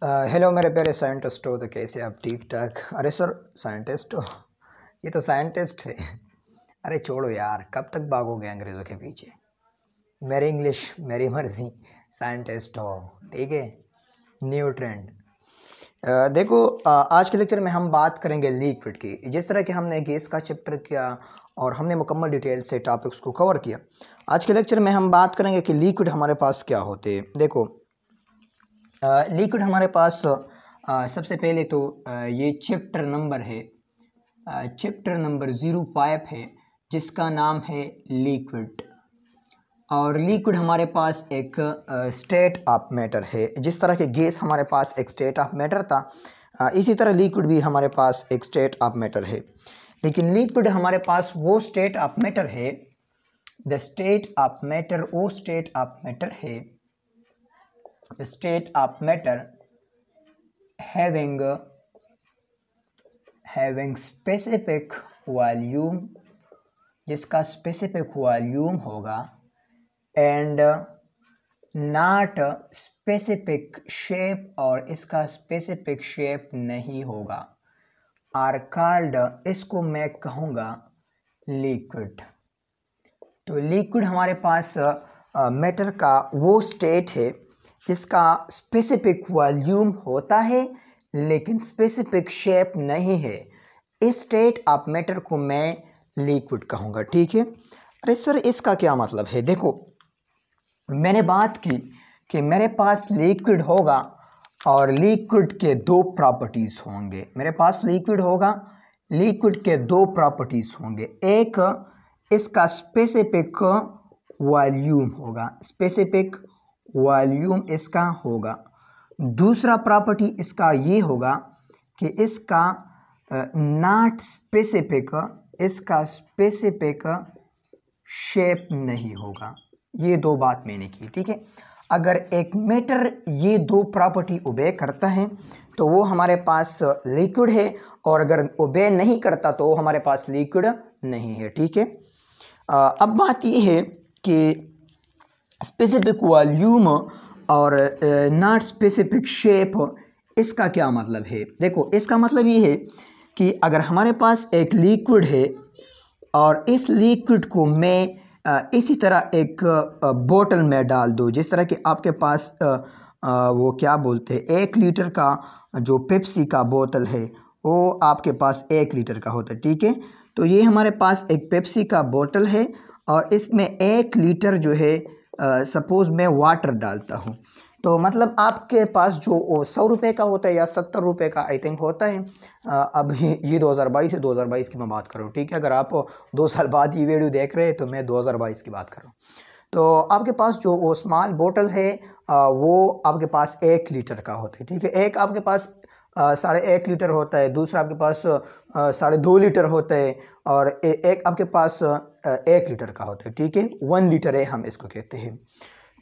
Hello मेरे प्यारे scientist हो। तो कैसे आप? ठीक ठाक। अरे सर, साइंटिस्ट हो? ये तो साइंटिस्ट है। अरे छोड़ो यार, कब तक भागोगे अंग्रेज़ों के पीछे। मेरी इंग्लिश मेरी मर्जी। साइंटिस्ट हो, ठीक है। New trend. देखो, आज के लेक्चर में हम बात करेंगे लिक्विड की। जिस तरह कि हमने गैस का चैप्टर किया और हमने मुकम्मल डिटेल से टॉपिक्स को कवर किया, आज के लेक्चर में हम बात करेंगे कि लिक्विड हमारे पास क्या होते हैं। देखो, लिक्विड हमारे पास सबसे पहले तो ये चैप्टर नंबर है, चैप्टर नंबर 05 है, जिसका नाम है लिक्विड। और लिक्विड हमारे पास एक स्टेट ऑफ मैटर है। जिस तरह के गैस हमारे पास एक स्टेट ऑफ मैटर था, इसी तरह लिक्विड भी हमारे पास एक स्टेट ऑफ मैटर है। लेकिन लिक्विड हमारे पास वो स्टेट ऑफ मैटर है, द स्टेट ऑफ मैटर, वो स्टेट ऑफ मैटर है, the state of matter having specific volume, जिसका स्पेसिफिक वॉल्यूम होगा, एंड नॉट स्पेसिफिक शेप, और इसका स्पेसिफिक शेप नहीं होगा, आर कॉल्ड, इसको मैं कहूँगा लिक्विड। तो लिक्विड हमारे पास मैटर का वो स्टेट है जिसका स्पेसिफिक वॉल्यूम होता है लेकिन स्पेसिफिक शेप नहीं है। इस स्टेट ऑफ मैटर को मैं लिक्विड कहूँगा, ठीक है। अरे सर, इसका क्या मतलब है? देखो, मैंने बात की कि मेरे पास लिक्विड होगा और लिक्विड के दो प्रॉपर्टीज़ होंगे। मेरे पास लिक्विड होगा, लिक्विड के दो प्रॉपर्टीज़ होंगे। एक, इसका स्पेसिफिक वॉल्यूम होगा, स्पेसिफिक वॉल्यूम इसका होगा। दूसरा प्रॉपर्टी इसका ये होगा कि इसका नॉट स्पेसिफिक, इसका स्पेसिफिक शेप नहीं होगा। ये दो बात मैंने की, ठीक है। अगर एक मैटर ये दो प्रॉपर्टी ओबे करता है तो वो हमारे पास लिक्विड है, और अगर ओबे नहीं करता तो वो हमारे पास लिक्विड नहीं है, ठीक है। अब बात ये है कि स्पेसिफिक वॉल्यूम और नॉट स्पेसिफिक शेप, इसका क्या मतलब है? देखो, इसका मतलब ये है कि अगर हमारे पास एक लिक्विड है और इस लिक्विड को मैं इसी तरह एक बोतल में डाल दूँ, जिस तरह कि आपके पास वो क्या बोलते हैं, 1 लीटर का जो पेप्सी का बोतल है वो आपके पास 1 लीटर का होता है, ठीक है। तो ये हमारे पास एक पेप्सी का बोतल है और इसमें 1 लीटर जो है, सपोज़ मैं वाटर डालता हूँ, तो मतलब आपके पास जो 100 रुपये का होता है या 70 रुपये का आई थिंक होता है। अब ये 2022 है, 2022 की मैं बात कर रहा हूँ, ठीक है। अगर आप 2 साल बाद ये वीडियो देख रहे हैं तो मैं 2022 की बात कर रहा हूँ। तो आपके पास जो वो स्मॉल बोतल है, वो आपके पास 1 लीटर का होता है, ठीक है। एक आपके पास 1.5 लीटर होता है, दूसरा आपके पास 2.5 लीटर होता है, और एक आपके पास 1 लीटर का होता है, ठीक है। 1 लीटर है, हम इसको कहते हैं।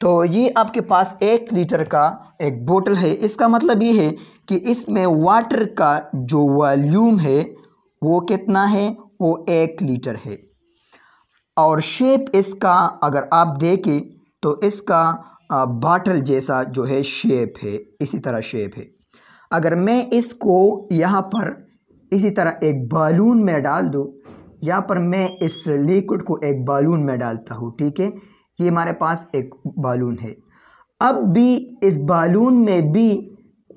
तो ये आपके पास 1 लीटर का एक बोतल है। इसका मतलब ये है कि इसमें वाटर का जो वॉल्यूम है वो कितना है, वो 1 लीटर है। और शेप इसका अगर आप देखें तो इसका बॉटल जैसा जो है शेप है, इसी तरह शेप है। अगर मैं इसको यहाँ पर इसी तरह एक बालून में डाल दूँ, यहाँ पर मैं इस लिक्विड को एक बालून में डालता हूँ, ठीक है। ये हमारे पास एक बालून है। अब भी इस बालून में भी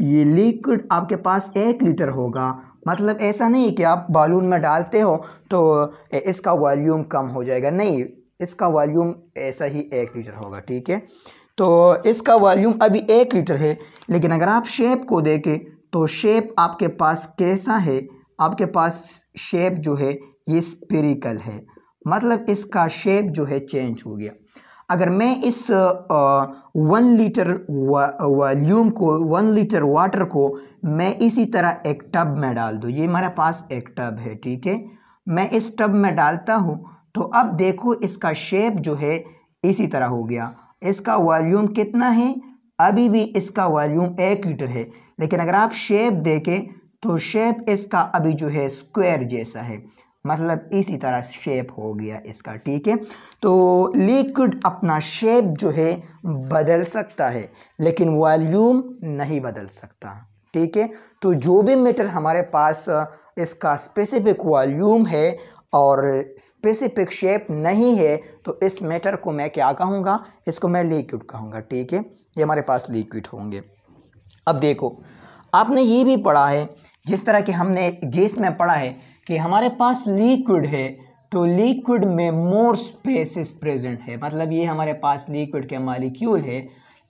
ये लिक्विड आपके पास 1 लीटर होगा। मतलब ऐसा नहीं कि आप बालून में डालते हो तो इसका वॉल्यूम कम हो जाएगा, नहीं, इसका वॉल्यूम ऐसा ही 1 लीटर होगा, ठीक है। तो इसका वॉल्यूम अभी 1 लीटर है, लेकिन अगर आप शेप को देखें तो शेप आपके पास कैसा है, आपके पास शेप जो है ये स्फेरिकल है, मतलब इसका शेप जो है चेंज हो गया। अगर मैं इस 1 लीटर वॉल्यूम को, 1 लीटर वाटर को मैं इसी तरह एक टब में डाल दूँ, ये हमारे पास एक टब है, ठीक है। मैं इस टब में डालता हूँ तो अब देखो इसका शेप जो है इसी तरह हो गया। इसका वॉल्यूम कितना है? अभी भी इसका वॉल्यूम 1 लीटर है, लेकिन अगर आप शेप देखें तो शेप इसका अभी जो है स्क्वायर जैसा है, मतलब इसी तरह शेप हो गया इसका, ठीक है। तो लिक्विड अपना शेप जो है बदल सकता है लेकिन वॉल्यूम नहीं बदल सकता, ठीक है। तो जो भी मैटर हमारे पास इसका स्पेसिफिक वॉल्यूम है और स्पेसिफिक शेप नहीं है तो इस मैटर को मैं क्या कहूँगा, इसको मैं लिक्विड कहूँगा, ठीक है। ये हमारे पास लिक्विड होंगे। अब देखो आपने ये भी पढ़ा है, जिस तरह कि हमने गैस में पढ़ा है कि हमारे पास लिक्विड है तो लिक्विड में मोर स्पेस इज प्रेजेंट है, मतलब ये हमारे पास लिक्विड के मॉलिक्यूल है,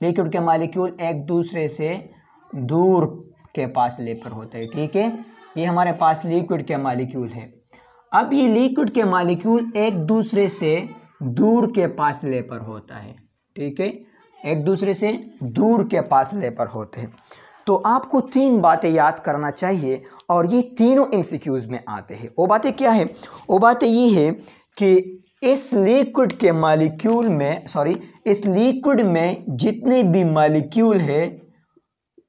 लिक्विड के मॉलिक्यूल एक दूसरे से दूर के फासले पर होते हैं, ठीक है। ये हमारे पास लिक्विड के मॉलिक्यूल है। अब ये लिक्विड के मॉलिक्यूल एक दूसरे से दूर के फासले पर होता है, ठीक है, एक दूसरे से दूर के फासले पर होते हैं। तो आपको तीन बातें याद करना चाहिए और ये तीनों एमसीक्यूज में आते हैं। वो बातें क्या है? वो बातें ये है कि इस लिक्विड के मॉलिक्यूल में इस लिक्विड में जितने भी मॉलिक्यूल है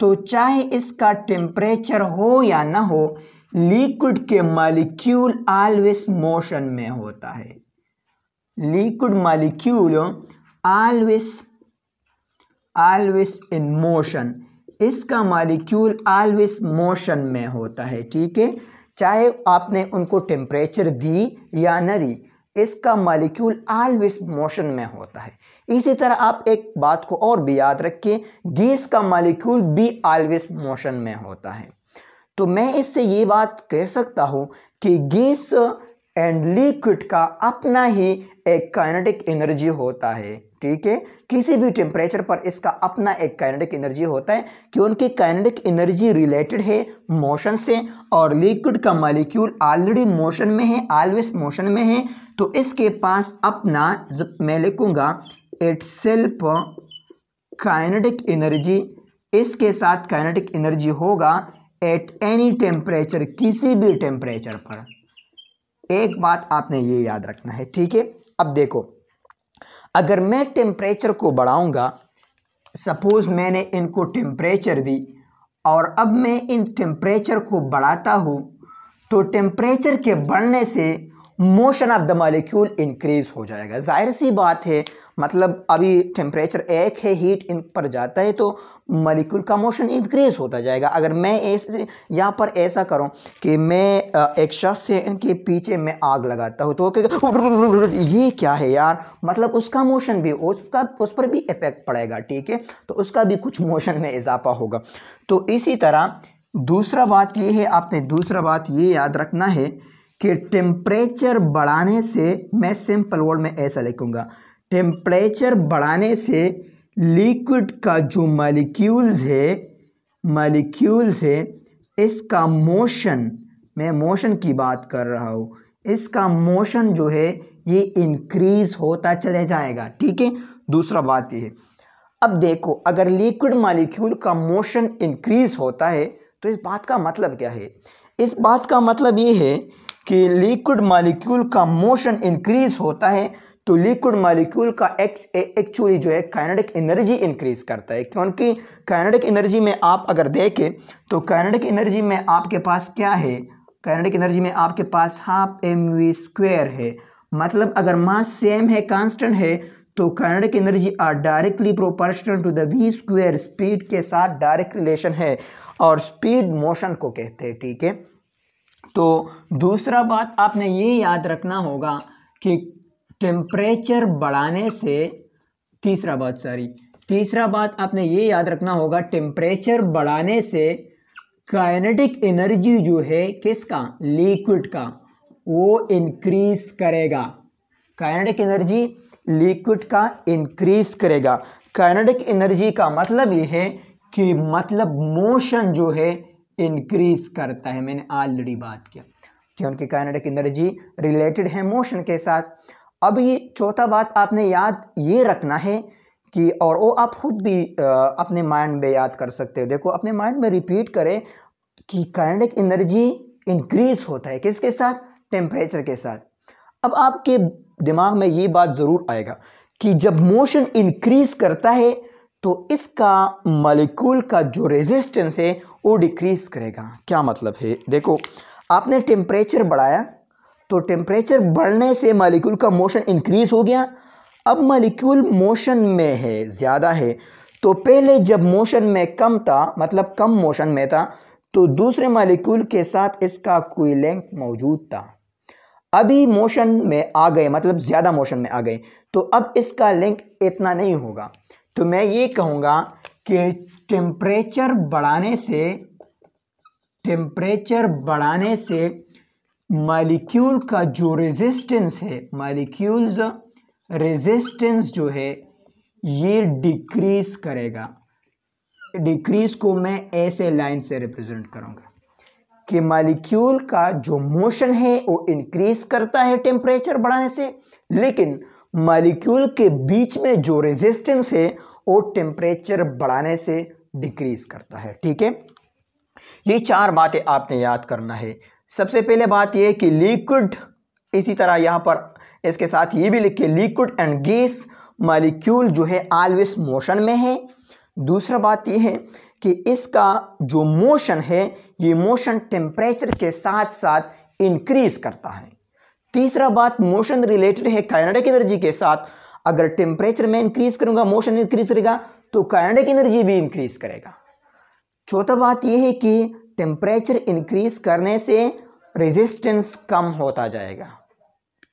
तो चाहे इसका टेम्परेचर हो या ना हो, लिक्विड के मॉलिक्यूल ऑलवेज मोशन में होता है। Liquid molecule always in motion, इसका मॉलिक्यूल ऑलवेज मोशन में होता है, ठीक है। चाहे आपने उनको टेम्परेचर दी या न दी, इसका मॉलिक्यूल ऑलवेज मोशन में होता है। इसी तरह आप एक बात को और भी याद रखिए, गैस का मॉलिक्यूल भी ऑलवेज मोशन में होता है। तो मैं इससे ये बात कह सकता हूं कि गैस एंड लिक्विड का अपना ही एक काइनेटिक एनर्जी होता है, ठीक है। किसी भी टेम्परेचर पर इसका अपना एक काइनेटिक एनर्जी होता है कि उनकी काइनेटिक एनर्जी रिलेटेड है मोशन से, और लिक्विड का मॉलिक्यूल ऑलरेडी मोशन में है, ऑलवेज मोशन में है, तो इसके पास अपना, मैं लिखूंगा इटसेल्फ काइनेटिक एनर्जी, इसके साथ काइनेटिक एनर्जी होगा एट एनी टेम्परेचर, किसी भी टेम्परेचर पर। एक बात आपने ये याद रखना है, ठीक है। अब देखो अगर मैं टेम्परेचर को बढ़ाऊंगा, सपोज मैंने इनको टेम्परेचर दी और अब मैं इन टेम्परेचर को बढ़ाता हूं, तो टेम्परेचर के बढ़ने से motion of the molecule increase हो जाएगा। जाहिर सी बात है, मतलब अभी टेम्परेचर एक है, हीट इन पर जाता है तो मॉलिक्यूल का मोशन इंक्रीज होता जाएगा। अगर मैं ऐसे यहाँ पर ऐसा करूँ कि मैं एक शख्स से इनके पीछे में आग लगाता हूँ तो ये क्या है यार, मतलब उसका मोशन भी उस पर भी इफेक्ट पड़ेगा, ठीक है, तो उसका भी कुछ मोशन में इजाफा होगा। तो इसी तरह दूसरा बात ये है, आपने दूसरा बात ये याद रखना है कि टेम्परेचर बढ़ाने से, मैं सिंपल वर्ड में ऐसा लिखूंगा, टेम्परेचर बढ़ाने से लिक्विड का जो मॉलिक्यूल्स है इसका मोशन, मैं मोशन की बात कर रहा हूँ, इसका मोशन जो है ये इंक्रीज होता चले जाएगा, ठीक है। दूसरा बात ये है, अब देखो अगर लिक्विड मॉलिक्यूल का मोशन इंक्रीज होता है तो इस बात का मतलब क्या है? इस बात का मतलब ये है कि लिक्विड मॉलिक्यूल का मोशन इंक्रीज होता है तो लिक्विड मॉलिक्यूल का एक्चुअली जो है काइनेटिक एनर्जी इंक्रीज करता है, क्योंकि काइनेटिक एनर्जी में आप अगर देखें तो काइनेटिक एनर्जी में आपके पास क्या है, काइनेटिक एनर्जी में आपके पास हाफ mv² है, मतलब अगर मास सेम है, कांस्टेंट है, तो kinetic energy are directly proportional to the v², speed के साथ डायरेक्ट रिलेशन है और स्पीड मोशन को कहते हैं, ठीक है। तो दूसरा बात आपने ये याद रखना होगा कि टेम्परेचर बढ़ाने से, तीसरा बात आपने ये याद रखना होगा, टेम्परेचर बढ़ाने से काइनेटिक एनर्जी जो है किसका, लिक्विड का, वो इंक्रीज करेगा। काइनेटिक एनर्जी लिक्विड का इंक्रीज करेगा। काइनेटिक एनर्जी का मतलब ये है कि मतलब मोशन जो है इंक्रीज करता है, मैंने ऑलरेडी बात किया, क्योंकि काइनेटिक एनर्जी रिलेटेड है मोशन के साथ। अब ये चौथा बात आपने याद ये रखना है कि, और वो आप खुद भी अपने माइंड में याद कर सकते हो, देखो अपने माइंड में रिपीट करें कि काइनेटिक एनर्जी इंक्रीज होता है किसके साथ, टेम्परेचर के साथ। अब आपके दिमाग में ये बात जरूर आएगा कि जब मोशन इंक्रीज करता है तो इसका मॉलिक्यूल का जो रेजिस्टेंस है वो डिक्रीज करेगा। क्या मतलब है? देखो आपने टेम्परेचर बढ़ाया तो टेम्परेचर बढ़ने से मॉलिक्यूल का मोशन इंक्रीज हो गया। अब मॉलिक्यूल मोशन में है, ज़्यादा है, तो पहले जब मोशन में कम था, मतलब कम मोशन में था, तो दूसरे मॉलिक्यूल के साथ इसका कोई लिंक मौजूद था। अभी मोशन में आ गए, मतलब ज़्यादा मोशन में आ गए, तो अब इसका लिंक इतना नहीं होगा। तो मैं ये कहूँगा कि टेम्परेचर बढ़ाने से मॉलिक्यूल का जो रेजिस्टेंस है, मॉलिक्यूल्स रेजिस्टेंस जो है ये डिक्रीज करेगा। डिक्रीज को मैं ऐसे लाइन से रिप्रेजेंट करूँगा कि मॉलिक्यूल का जो मोशन है वो इंक्रीज करता है टेम्परेचर बढ़ाने से, लेकिन मॉलिक्यूल के बीच में जो रेजिस्टेंस है वो टेम्परेचर बढ़ाने से डिक्रीज करता है। ठीक है, ये 4 बातें आपने याद करना है। सबसे पहले बात यह कि लिक्विड, इसी तरह यहाँ पर इसके साथ ये भी लिखे लिक्विड एंड गैस मॉलिक्यूल जो है ऑलवेज मोशन में है। दूसरा बात यह है कि इसका जो मोशन है ये मोशन टेम्परेचर के साथ साथ इंक्रीज करता है। तीसरा बात, मोशन रिलेटेड है काइनेटिक एनर्जी के साथ। अगर टेम्परेचर में इंक्रीज करूंगा, मोशन इंक्रीज करेगा, तो काइनेटिक एनर्जी भी इंक्रीज करेगा। चौथा बात यह है कि टेम्परेचर इंक्रीज करने से रेजिस्टेंस कम होता जाएगा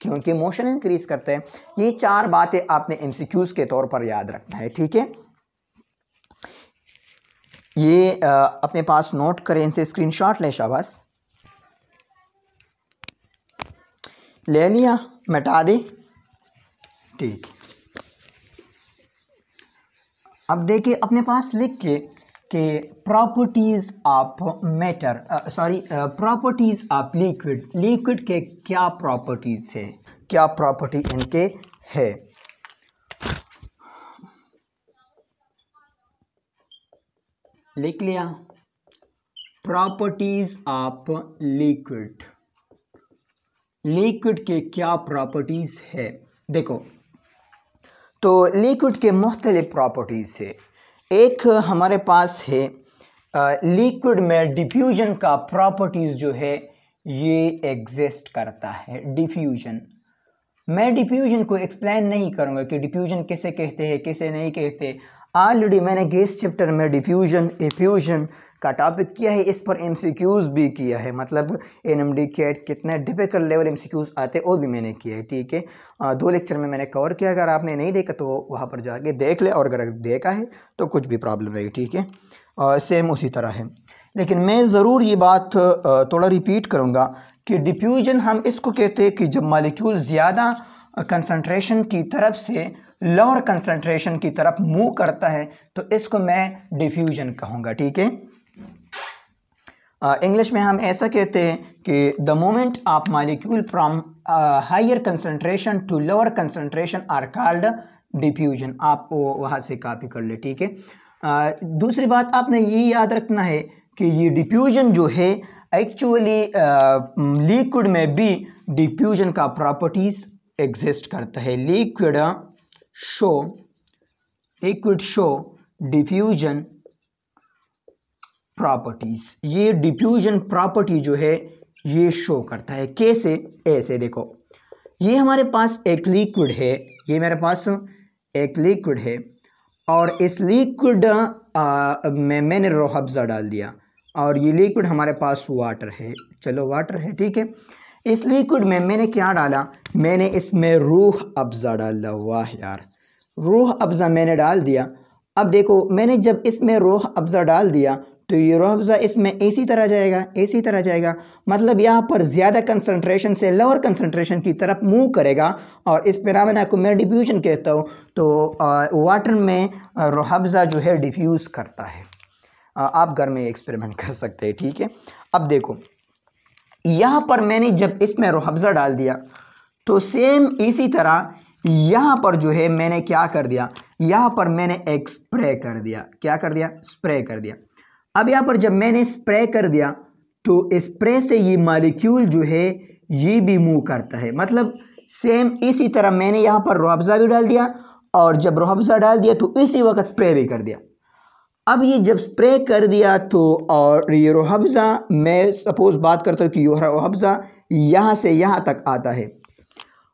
क्योंकि मोशन इंक्रीज करते हैं। ये 4 बातें आपने एमसीक्यूज के तौर पर याद रखना है। ठीक है, ये अपने पास नोट करें, इनसे स्क्रीनशॉट ले। शाबाश, ले लिया, मिटा दे। ठीक, अब देखिए अपने पास लिख के कि properties of matter, properties of liquid. Liquid के क्या प्रॉपर्टीज है, क्या प्रॉपर्टी इनके है। लिख लिया, प्रॉपर्टीज ऑफ लिक्विड। लिक्विड के क्या प्रॉपर्टीज है। देखो, तो लिक्विड के मुख्तलिफ प्रॉपर्टीज है। एक हमारे पास है लिक्विड में डिफ्यूजन का प्रॉपर्टीज जो है ये एग्जिस्ट करता है। डिफ्यूजन, मैं डिफ्यूजन को एक्सप्लेन नहीं करूंगा कि डिफ्यूजन किसे कहते हैं किसे नहीं कहते। ऑलरेडी मैंने गैस चैप्टर में डिफ्यूजन इफ्यूजन का टॉपिक किया है, इस पर एमसीक्यूज भी किया है, मतलब एनएमडी कैट कितने डिफिकल्ट लेवल एमसीक्यूज आते वो भी मैंने किया है। ठीक है, 2 लेक्चर में मैंने कवर किया। अगर आपने नहीं देखा तो वहाँ पर जाके देख ले, और अगर देखा है तो कुछ भी प्रॉब्लम नहीं। ठीक है, सेम उसी तरह है, लेकिन मैं ज़रूर ये बात थोड़ा रिपीट करूँगा कि डिफ्यूजन हम इसको कहते हैं कि जब मॉलिक्यूल ज़्यादा कंसंट्रेशन की तरफ से लोअर कंसंट्रेशन की तरफ मूव करता है तो इसको मैं डिफ्यूजन कहूँगा। ठीक है, इंग्लिश में हम ऐसा कहते हैं कि the movement of molecule from higher concentration to lower concentration are called diffusion. आप वहाँ से कॉपी कर ले। ठीक है, दूसरी बात आपने ये याद रखना है कि ये डिफ्यूजन जो है एक्चुअली लिक्विड में भी डिफ्यूजन का प्रॉपर्टीज एग्जिस्ट करता है। Liquid show diffusion properties. ये डिफ्यूजन प्रॉपर्टी जो है ये शो करता है। कैसे? ऐसे देखो, ये हमारे पास एक लिक्विड है, ये मेरे पास एक लिक्विड है और इस लिक्विड में मैंने रूह अफ़ज़ा डाल दिया और ये लिक्विड हमारे पास वाटर है। चलो वाटर है, ठीक है। इस लिक्विड में मैंने क्या डाला, मैंने इसमें रूह अफ़ज़ा डाल दिया। वाह यार, रूह अफ़ज़ा मैंने डाल दिया। अब देखो, मैंने जब इसमें रूह अफ़ज़ा डाल दिया तो ये रूह अफ़ज़ा इसमें इसी तरह जाएगा, इसी तरह जाएगा, मतलब यहाँ पर ज़्यादा कंसंट्रेशन से लोअर कंसंट्रेशन की तरफ मूव करेगा और इस फिनोमेना को मैं डिफ्यूजन कहता हूँ। तो वाटर में रूह अफ़ज़ा जो है डिफ्यूज़ करता है। आप घर में एक्सपेरिमेंट कर सकते हैं, ठीक है। अब देखो, यहाँ पर मैंने जब इसमें रूह अफ़ज़ा डाल दिया तो सेम इसी तरह यहाँ पर जो है मैंने क्या कर दिया, यहाँ पर मैंने एक स्प्रे कर दिया। क्या कर दिया? स्प्रे कर दिया। अब यहाँ पर जब मैंने स्प्रे कर दिया तो स्प्रे से ये मॉलिक्यूल जो है ये भी मूव करता है, मतलब सेम इसी तरह मैंने यहाँ पर रूह अफ़ज़ा भी डाल दिया और जब रूह अफ़ज़ा डाल दिया तो इसी वक्त स्प्रे भी कर दिया। अब ये जब स्प्रे कर दिया तो और ये रूह अफ़ज़ा, मैं सपोज बात करता हूँ कि ये रूह अफ़ज़ा यहाँ से यहाँ तक आता है,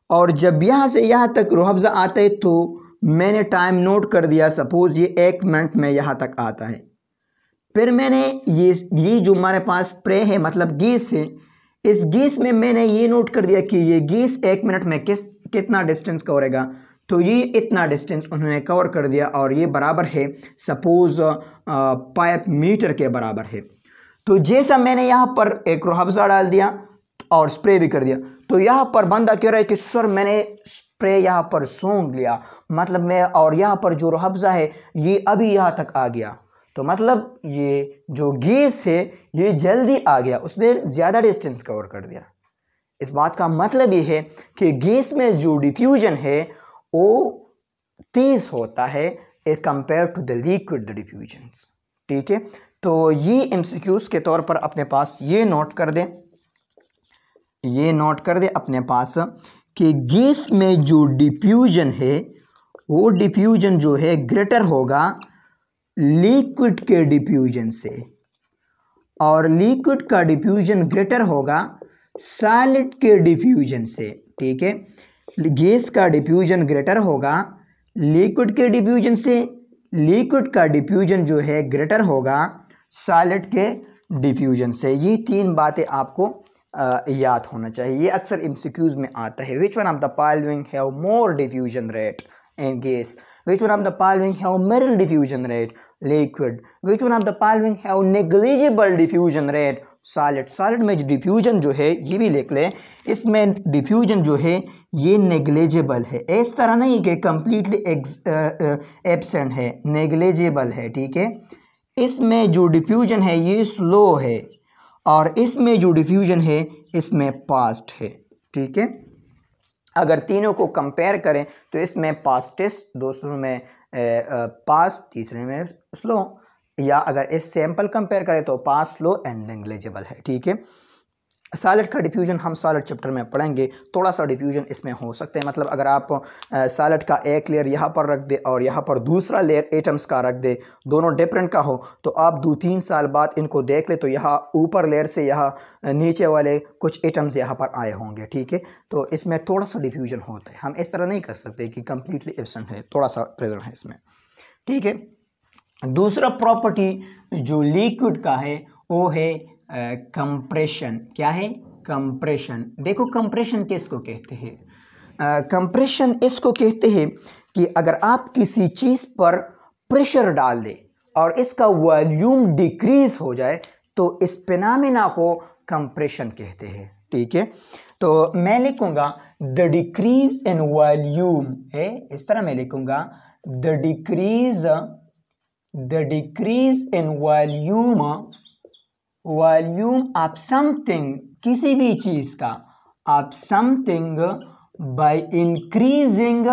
और जब यहाँ से यहाँ तक रूह अफ़ज़ा आता है तो मैंने टाइम नोट कर दिया, सपोज ये 1 मिनट में यहाँ तक आता है। फिर मैंने ये जो हमारे पास स्प्रे है मतलब गैस है, इस गैस में मैंने ये नोट कर दिया कि ये गैस 1 मिनट में कितना डिस्टेंस कवरेगा, तो ये इतना डिस्टेंस उन्होंने कवर कर दिया और ये बराबर है सपोज 5 मीटर के बराबर है। तो जैसा मैंने यहाँ पर एक रूह अफ़ज़ा डाल दिया और स्प्रे भी कर दिया, तो यहाँ पर बंदा कह रहा है कि सर मैंने स्प्रे यहाँ पर सूंघ लिया, मतलब मैं, और यहाँ पर जो रूह अफ़ज़ा है ये अभी यहाँ तक आ गया, तो मतलब ये जो गैस है ये जल्दी आ गया, उसने ज़्यादा डिस्टेंस कवर कर दिया। इस बात का मतलब ये है कि गैस में जो डिफ्यूजन है वो तेज होता है as compare to the liquid diffusion. ठीक है, तो ये एमसीक्यूज के तौर पर अपने पास ये नोट कर दें, ये नोट कर दे अपने पास कि गैस में जो डिफ्यूजन है वो डिफ्यूजन जो है ग्रेटर होगा लिक्विड के डिफ्यूजन से, और लिक्विड का डिफ्यूजन ग्रेटर होगा सॉलिड के डिफ्यूजन से। ठीक है, गैस का डिफ्यूजन ग्रेटर होगा लिक्विड के डिफ्यूजन से, लिक्विड का डिफ्यूजन जो है ग्रेटर होगा सॉलिड के डिफ्यूजन से। ये 3 बातें आपको याद होना चाहिए, ये अक्सर एमसीक्यूज में आता है। Which one of the following have more diffusion rate in gas, which one of the following have middle diffusion rate, liquid, which one of the following have negligible diffusion rate, solid। solid में जो diffusion जो है ये भी लिख ले, इसमें diffusion जो है ये negligible है, इस तरह नहीं कि completely absent है, negligible है। ठीक है, इसमें जो diffusion है ये slow है, और इसमें जो diffusion है इसमें fast है। ठीक है, अगर तीनों को कंपेयर करें तो इसमें फास्टेस्ट, दूसरों में फास्ट, तीसरे में स्लो, या अगर इस सैंपल कंपेयर करें तो फास्ट, स्लो एंड नेग्लिजिबल है। ठीक है, सॉलिड का डिफ्यूजन हम सॉलिड चैप्टर में पढ़ेंगे, थोड़ा सा डिफ्यूजन इसमें हो सकते हैं, मतलब अगर आप सॉलिड का एक लेयर यहाँ पर रख दे और यहाँ पर दूसरा लेयर एटम्स का रख दे, दोनों डिफरेंट का हो, तो आप 2-3 साल बाद इनको देख ले तो यहाँ ऊपर लेयर से यहाँ नीचे वाले कुछ एटम्स यहाँ पर आए होंगे। ठीक है, तो इसमें थोड़ा सा डिफ्यूजन होता है, हम इस तरह नहीं कर सकते कि कम्प्लीटली एब्सेंट है, थोड़ा सा प्रेजेंट है इसमें। ठीक है, दूसरा प्रॉपर्टी जो लिक्विड का है वो है कंप्रेशन। क्या है? कंप्रेशन। देखो कंप्रेशन किसको कहते हैं? कंप्रेशन इसको कहते हैं कि अगर आप किसी चीज़ पर प्रेशर डाल दें और इसका वॉल्यूम डिक्रीज हो जाए तो इस फिनोमेना को कंप्रेशन कहते हैं। ठीक है, तो मैं लिखूंगा द डिक्रीज इन वॉल्यूम है, इस तरह मैं लिखूंगा the decrease in volume of something, किसी भी चीज का, of something by increasing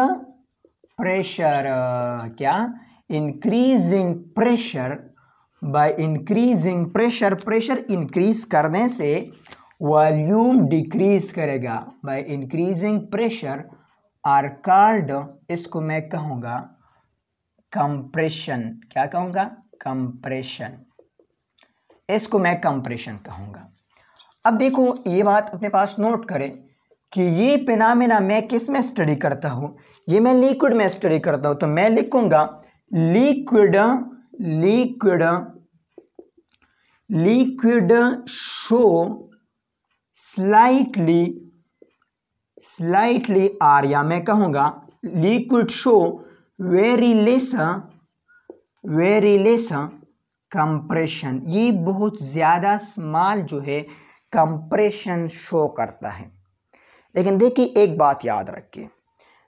pressure. क्या? Increasing pressure, by increasing pressure, pressure increase करने से वॉल्यूम डिक्रीज करेगा, by increasing pressure are called, इसको मैं कहूँगा कंप्रेशन। क्या कहूँगा? कंप्रेशन, इसको मैं कंप्रेशन कहूँगा। अब देखो ये बात अपने पास नोट करें कि ये फिनोमेना मैं किस में स्टडी करता हूँ, ये मैं लिक्विड में स्टडी करता हूँ, तो मैं लिखूँगा लिक्विड शो स्लाइटली आर, या मैं कहूँगा liquid show very less compression. ये बहुत ज़्यादा स्मॉल जो है कंप्रेशन शो करता है। लेकिन देखिए एक बात याद रखिए,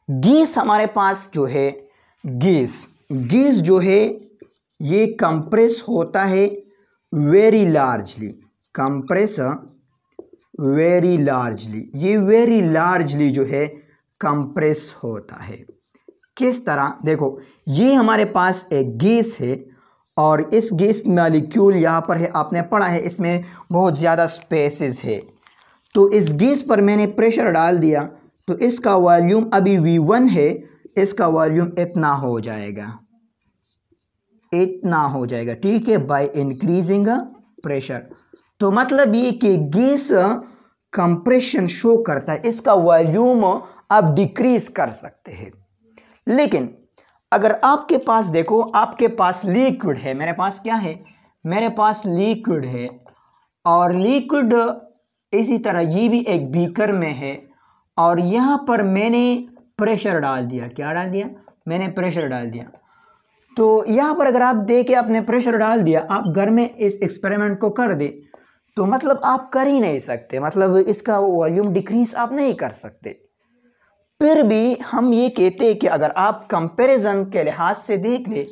गैस हमारे पास जो है, गैस जो है ये कंप्रेस होता है very largely, compress very largely, ये वेरी लार्जली जो है कंप्रेस होता है। किस तरह? देखो ये हमारे पास एक गैस है और इस गैस मॉलिक्यूल यहाँ पर है, आपने पढ़ा है इसमें बहुत ज़्यादा स्पेसेस है, तो इस गैस पर मैंने प्रेशर डाल दिया तो इसका वॉल्यूम अभी V1 है, इसका वॉल्यूम इतना हो जाएगा, इतना हो जाएगा, ठीक है, बाय इंक्रीजिंग प्रेशर। तो मतलब ये कि गैस कंप्रेशन शो करता है, इसका वॉल्यूम आप डिक्रीज कर सकते हैं। लेकिन अगर आपके पास देखो, आपके पास लिक्विड है, मेरे पास क्या है, मेरे पास लिक्विड है, और लिक्विड इसी तरह ये भी एक बीकर में है, और यहां पर मैंने प्रेशर डाल दिया। क्या डाल दिया? मैंने प्रेशर डाल दिया। तो यहां पर अगर आप देखें, आपने प्रेशर डाल दिया, आप घर में इस एक्सपेरिमेंट को कर दे, तो मतलब आप कर ही नहीं सकते, मतलब इसका वॉल्यूम डिक्रीज आप नहीं कर सकते। फिर भी हम ये कहते हैं कि अगर आप कंपैरिजन के लिहाज से देख ले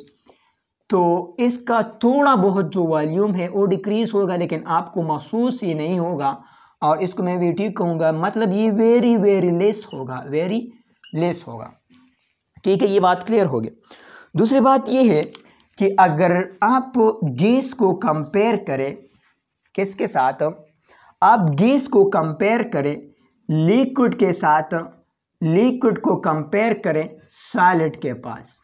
तो इसका थोड़ा बहुत जो वॉल्यूम है वो डिक्रीज होगा, लेकिन आपको महसूस ही नहीं होगा, और इसको मैं भी ठीक कहूँगा, मतलब ये वेरी वेरी लेस होगा, वेरी लेस होगा। ठीक है, ये बात क्लियर हो गई। दूसरी बात ये है कि अगर आप गैस को कंपेयर करें किसके साथ, आप गैस को कंपेयर करें लिक्विड के साथ, लिक्विड को कंपेयर करें सॉलिड के पास,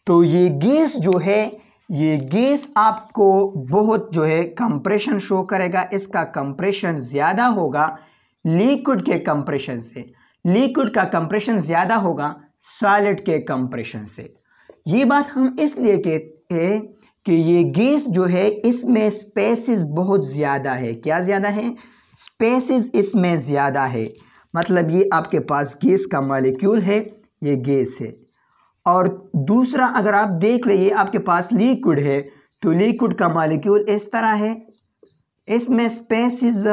तो ये गैस जो है, ये गैस आपको बहुत जो है कंप्रेशन शो करेगा, इसका कंप्रेशन ज़्यादा होगा लिक्विड के कंप्रेशन से, लिक्विड का कंप्रेशन ज़्यादा होगा सॉलिड के कंप्रेशन से। ये बात हम इसलिए कहते हैं कि ये गैस जो है इसमें स्पेसिस बहुत ज़्यादा है। क्या ज़्यादा है? स्पेसिस इसमें ज़्यादा है। मतलब ये आपके पास गैस का मॉलिक्यूल है, ये गैस है, और दूसरा अगर आप देख ले, ये आपके पास लिक्विड है, तो लिक्विड का मॉलिक्यूल इस तरह है, इसमें स्पेसिस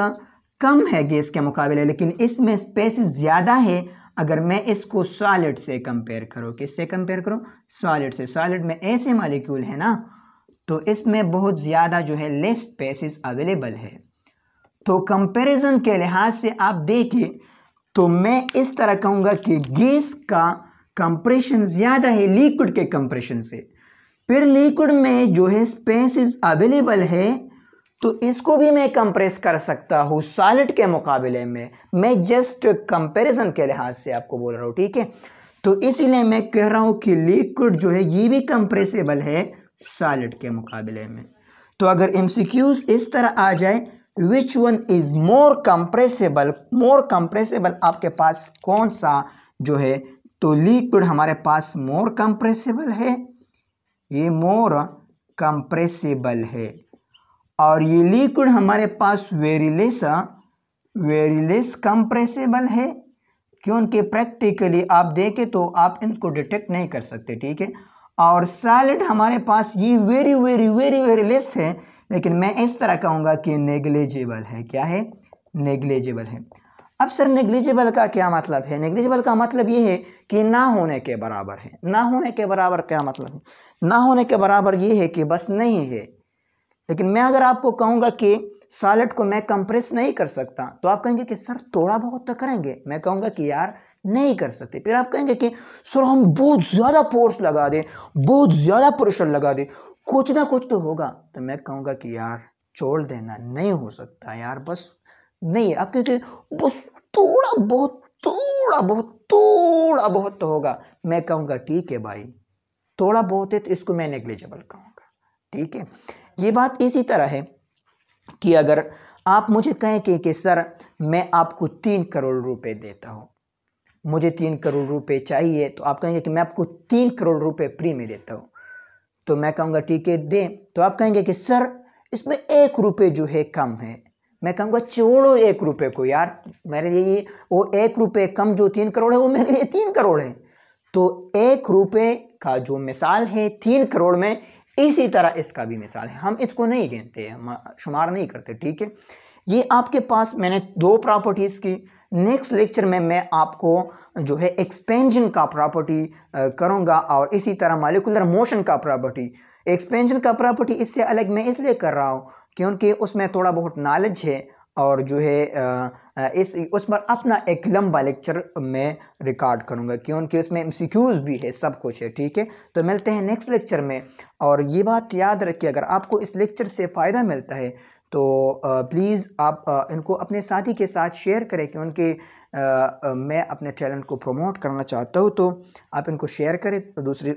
कम है गैस के मुकाबले, लेकिन इसमें स्पेसिस ज़्यादा है अगर मैं इसको सॉलिड से कंपेयर करूँ। किससे कंपेयर करूँ? सॉलिड से। सॉलिड में ऐसे मॉलिक्यूल है ना, तो इसमें बहुत ज़्यादा जो है लेस स्पेसिस अवेलेबल है। तो कंपैरिजन के लिहाज से आप देखिए तो मैं इस तरह कहूँगा कि गैस का कंप्रेशन ज़्यादा है लिक्विड के कंप्रेशन से। फिर लिक्विड में जो है स्पेसिस अवेलेबल है, तो इसको भी मैं कंप्रेस कर सकता हूँ सॉलिड के मुकाबले में। मैं जस्ट कंपैरिजन के लिहाज से आपको बोल रहा हूँ, ठीक है। तो इसीलिए मैं कह रहा हूँ कि लिक्विड जो है ये भी कंप्रेसेबल है सॉलिड के मुकाबले में। तो अगर एमसीक्यूज इस तरह आ जाए, विच वन इज मोर कंप्रेसेबल, मोर कंप्रेसेबल आपके पास कौन सा जो है, तो लिक्विड हमारे पास मोर कंप्रेसेबल है, ये मोर कंप्रेसेबल है, और ये लिक्विड हमारे पास वेरी लेस कंप्रेसेबल है, क्योंकि प्रैक्टिकली आप देखें तो आप इनको डिटेक्ट नहीं कर सकते, ठीक है। और सॉलिड हमारे पास ये very very very very less है, लेकिन मैं इस तरह कहूँगा कि नेग्लिजिबल है। क्या है? नेग्लिजिबल है। अब सर नेग्लिजिबल का क्या मतलब है? नेग्लिजिबल का मतलब ये है कि ना होने के बराबर है। ना होने के बराबर क्या मतलब है? ना होने के बराबर ये है कि बस नहीं है। लेकिन मैं अगर आपको कहूँगा कि सॉलिड को मैं कंप्रेस नहीं कर सकता, तो आप कहेंगे कि सर थोड़ा बहुत तो करेंगे। मैं कहूँगा कि यार नहीं कर सकते। फिर आप कहेंगे कि सर हम बहुत ज़्यादा फोर्स लगा दें, बहुत ज़्यादा प्रेशर लगा दें, कुछ ना कुछ तो होगा। तो मैं कहूँगा कि यार छोड़ देना, नहीं हो सकता यार, बस नहीं। आप कहेंगे बस थोड़ा बहुत थोड़ा बहुत थोड़ा बहुत तो होगा। मैं कहूँगा ठीक है भाई, थोड़ा बहुत है तो इसको मैं नेग्लिजिबल कहूँगा, ठीक है। ये बात इसी तरह है कि अगर आप मुझे कहें कि सर मैं आपको 3 करोड़ रुपए देता हूँ, मुझे 3 करोड़ रुपए चाहिए, तो आप कहेंगे कि मैं आपको 3 करोड़ रुपए फ्री में देता हूँ, तो मैं कहूँगा ठीक है दे। तो आप कहेंगे कि सर इसमें 1 रुपये जो है कम है। मैं कहूँगा छोड़ो 1 रुपये को यार, मेरे लिए वो 1 रुपये कम जो 3 करोड़ है वो मेरे लिए 3 करोड़ है। तो 1 रुपये का जो मिसाल है 3 करोड़ में, इसी तरह इसका भी मिसाल है। हम इसको नहीं गिनते, हम शुमार नहीं करते, ठीक है। ये आपके पास मैंने 2 प्रॉपर्टीज़ की। नेक्स्ट लेक्चर में मैं आपको जो है एक्सपेंशन का प्रॉपर्टी करूँगा, और इसी तरह मॉलिक्यूलर मोशन का प्रॉपर्टी। एक्सपेंशन का प्रॉपर्टी इससे अलग मैं इसलिए कर रहा हूँ क्योंकि उसमें थोड़ा बहुत नॉलेज है, और जो है उस पर अपना एक लंबा लेक्चर मैं रिकॉर्ड करूँगा, क्योंकि उसमें एमसीक्यूज भी है, सब कुछ है, ठीक है। तो मिलते हैं नेक्स्ट लेक्चर में। और ये बात याद रखिए, अगर आपको इस लेक्चर से फ़ायदा मिलता है तो प्लीज़ आप इनको अपने साथी के साथ शेयर करें, क्योंकि मैं अपने टैलेंट को प्रमोट करना चाहता हूँ। तो आप इनको शेयर करें, तो दूसरे